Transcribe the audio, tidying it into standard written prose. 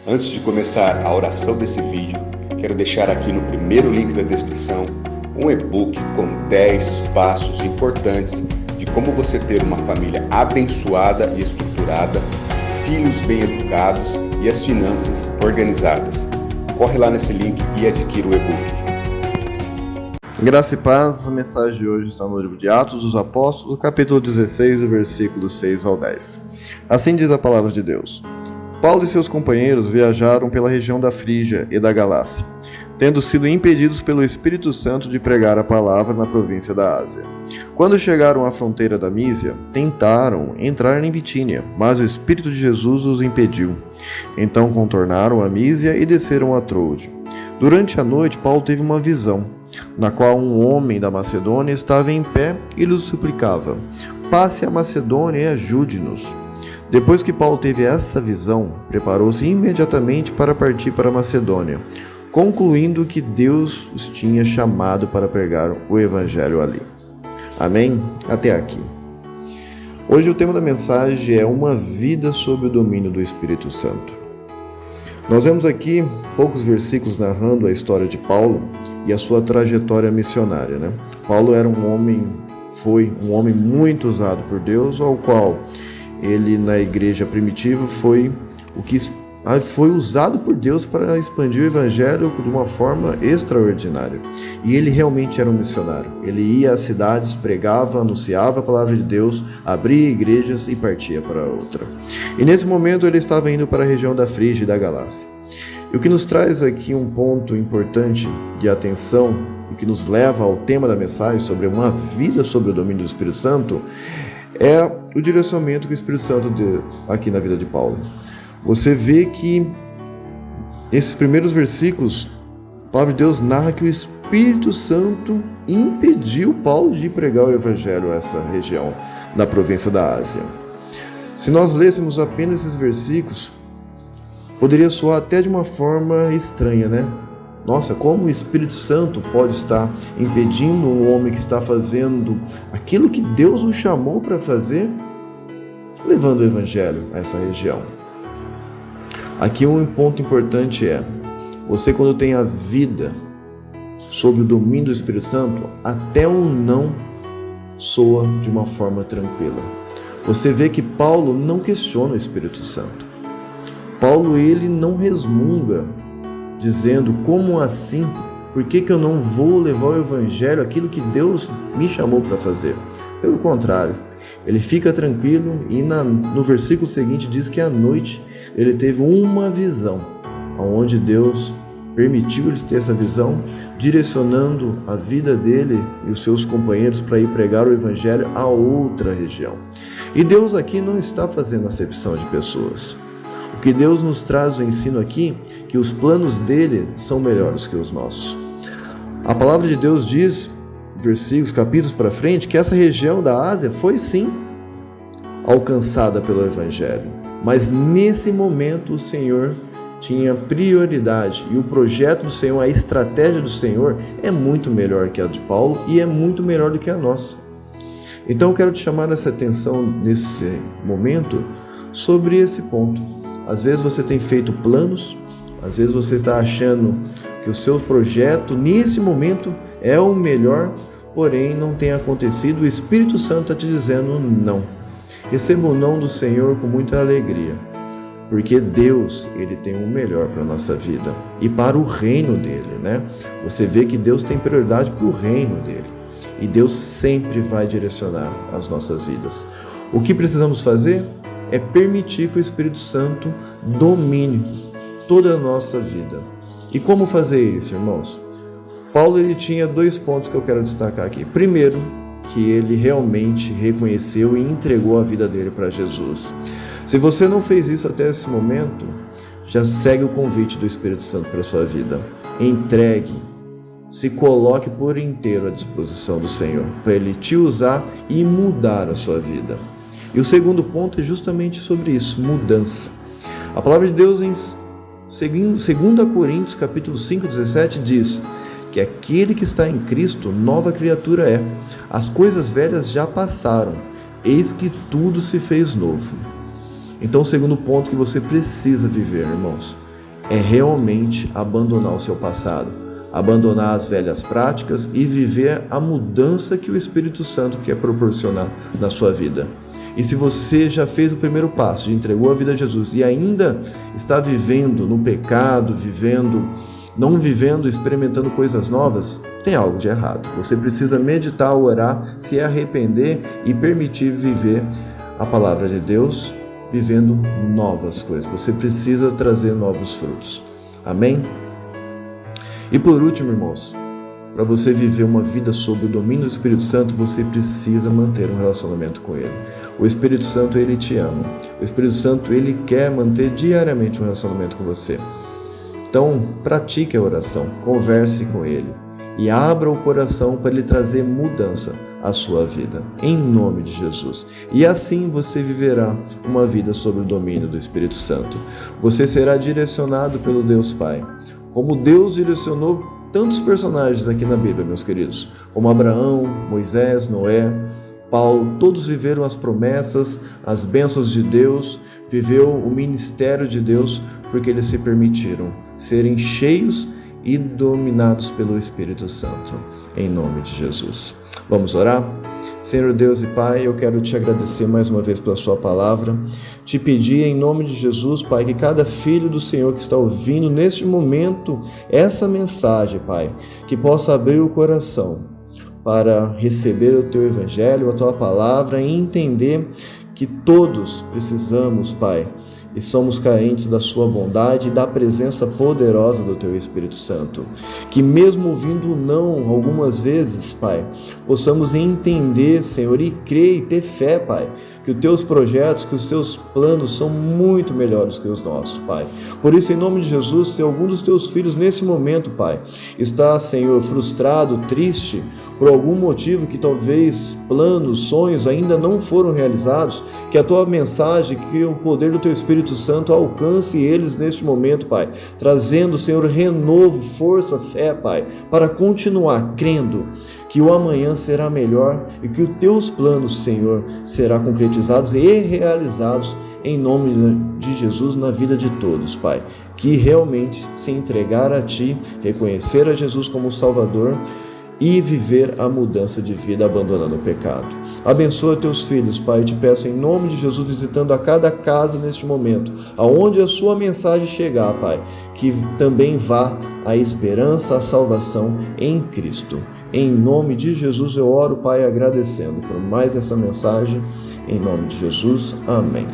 Antes de começar a oração desse vídeo, quero deixar aqui no primeiro link da descrição um e-book com 10 passos importantes de como você ter uma família abençoada e estruturada, filhos bem educados e as finanças organizadas. Corre lá nesse link e adquira o e-book. Graça e paz, a mensagem de hoje está no livro de Atos dos Apóstolos, capítulo 16, do versículo 6 ao 10. Assim diz a palavra de Deus. Paulo e seus companheiros viajaram pela região da Frígia e da Galácia, tendo sido impedidos pelo Espírito Santo de pregar a palavra na província da Ásia. Quando chegaram à fronteira da Mísia, tentaram entrar em Bitínia, mas o Espírito de Jesus os impediu. Então contornaram a Mísia e desceram a Troade. Durante a noite, Paulo teve uma visão, na qual um homem da Macedônia estava em pé e lhes suplicava: passe a Macedônia e ajude-nos. Depois que Paulo teve essa visão, preparou-se imediatamente para partir para a Macedônia, concluindo que Deus os tinha chamado para pregar o Evangelho ali. Amém? Até aqui. Hoje o tema da mensagem é uma vida sob o domínio do Espírito Santo. Nós vemos aqui poucos versículos narrando a história de Paulo e a sua trajetória missionária, né? Paulo foi um homem muito usado por Deus, ao qual ele na igreja primitiva foi usado por Deus para expandir o evangelho de uma forma extraordinária. E ele realmente era um missionário. Ele ia às cidades, pregava, anunciava a palavra de Deus, abria igrejas e partia para outra. E nesse momento ele estava indo para a região da Frígia e da Galácia. E o que nos traz aqui um ponto importante de atenção e que nos leva ao tema da mensagem sobre uma vida sob o domínio do Espírito Santo é o direcionamento que o Espírito Santo deu aqui na vida de Paulo. Você vê que nesses primeiros versículos, a palavra de Deus narra que o Espírito Santo impediu Paulo de pregar o Evangelho a essa região da província da Ásia. Se nós lêssemos apenas esses versículos, poderia soar até de uma forma estranha, né? Nossa, como o Espírito Santo pode estar impedindo um homem que está fazendo aquilo que Deus o chamou para fazer, levando o Evangelho a essa região? Aqui um ponto importante é, você quando tem a vida sob o domínio do Espírito Santo, até um não soa de uma forma tranquila. Você vê que Paulo não questiona o Espírito Santo. Paulo, ele não resmunga, dizendo, como assim? Por que eu não vou levar o Evangelho, aquilo que Deus me chamou para fazer? Pelo contrário, ele fica tranquilo e no versículo seguinte diz que à noite ele teve uma visão, onde Deus permitiu ele ter essa visão, direcionando a vida dele e os seus companheiros para ir pregar o Evangelho a outra região. E Deus aqui não está fazendo acepção de pessoas. O que Deus nos traz o ensino aqui, que os planos dele são melhores que os nossos. A palavra de Deus diz, versículos, capítulos para frente, que essa região da Ásia foi sim alcançada pelo Evangelho. Mas nesse momento o Senhor tinha prioridade e o projeto do Senhor, a estratégia do Senhor é muito melhor que a de Paulo e é muito melhor do que a nossa. Então eu quero te chamar essa atenção nesse momento sobre esse ponto. Às vezes você tem feito planos, às vezes você está achando que o seu projeto nesse momento é o melhor, porém não tem acontecido. O Espírito Santo está te dizendo não. Receba o não do Senhor com muita alegria, porque Deus, ele tem o melhor para a nossa vida e para o reino dele, né? Você vê que Deus tem prioridade para o reino dele e Deus sempre vai direcionar as nossas vidas. O que precisamos fazer é permitir que o Espírito Santo domine toda a nossa vida. E como fazer isso, irmãos? Paulo, ele tinha 2 pontos que eu quero destacar aqui. Primeiro, que ele realmente reconheceu e entregou a vida dele para Jesus. Se você não fez isso até esse momento, já segue o convite do Espírito Santo para a sua vida. Entregue, se coloque por inteiro à disposição do Senhor, para Ele te usar e mudar a sua vida. E o segundo ponto é justamente sobre isso, mudança. A palavra de Deus em 2 Coríntios capítulo 5, 17 diz que aquele que está em Cristo, nova criatura é. As coisas velhas já passaram, eis que tudo se fez novo. Então o segundo ponto que você precisa viver, irmãos, é realmente abandonar o seu passado, abandonar as velhas práticas e viver a mudança que o Espírito Santo quer proporcionar na sua vida. E se você já fez o primeiro passo, entregou a vida a Jesus e ainda está vivendo no pecado, não vivendo, experimentando coisas novas, tem algo de errado. Você precisa meditar, orar, se arrepender e permitir viver a palavra de Deus, vivendo novas coisas. Você precisa trazer novos frutos. Amém? E por último, irmãos, para você viver uma vida sob o domínio do Espírito Santo, você precisa manter um relacionamento com Ele. O Espírito Santo, Ele te ama. O Espírito Santo, Ele quer manter diariamente um relacionamento com você. Então, pratique a oração, converse com Ele e abra o coração para Ele trazer mudança à sua vida, em nome de Jesus. E assim você viverá uma vida sob o domínio do Espírito Santo. Você será direcionado pelo Deus Pai, como Deus direcionou tantos personagens aqui na Bíblia, meus queridos, como Abraão, Moisés, Noé, Paulo. Todos viveram as promessas, as bênçãos de Deus, viveu o ministério de Deus, porque eles se permitiram serem cheios e dominados pelo Espírito Santo, em nome de Jesus. Vamos orar? Senhor Deus e Pai, eu quero te agradecer mais uma vez pela sua palavra, te pedir em nome de Jesus, Pai, que cada filho do Senhor que está ouvindo neste momento essa mensagem, Pai, que possa abrir o coração para receber o teu evangelho, a tua palavra e entender que todos precisamos, Pai, e somos carentes da sua bondade e da presença poderosa do teu Espírito Santo. Que mesmo ouvindo o não algumas vezes, Pai, possamos entender, Senhor, e crer e ter fé, Pai, que os teus projetos, que os teus planos são muito melhores que os nossos, Pai. Por isso, em nome de Jesus, se algum dos teus filhos nesse momento, Pai, está, Senhor, frustrado, triste, por algum motivo que talvez planos, sonhos ainda não foram realizados, que a tua mensagem, que o poder do teu Espírito Santo alcance eles neste momento, Pai, trazendo, Senhor, renovo, força, fé, Pai, para continuar crendo que o amanhã será melhor e que os teus planos, Senhor, serão concretizados e realizados em nome de Jesus na vida de todos, Pai. Que realmente se entregar a Ti, reconhecer a Jesus como Salvador e viver a mudança de vida abandonando o pecado. Abençoa teus filhos, Pai, eu te peço em nome de Jesus, visitando a cada casa neste momento, aonde a sua mensagem chegar, Pai, que também vá a esperança, a salvação em Cristo. Em nome de Jesus eu oro, Pai, agradecendo por mais essa mensagem, em nome de Jesus, amém.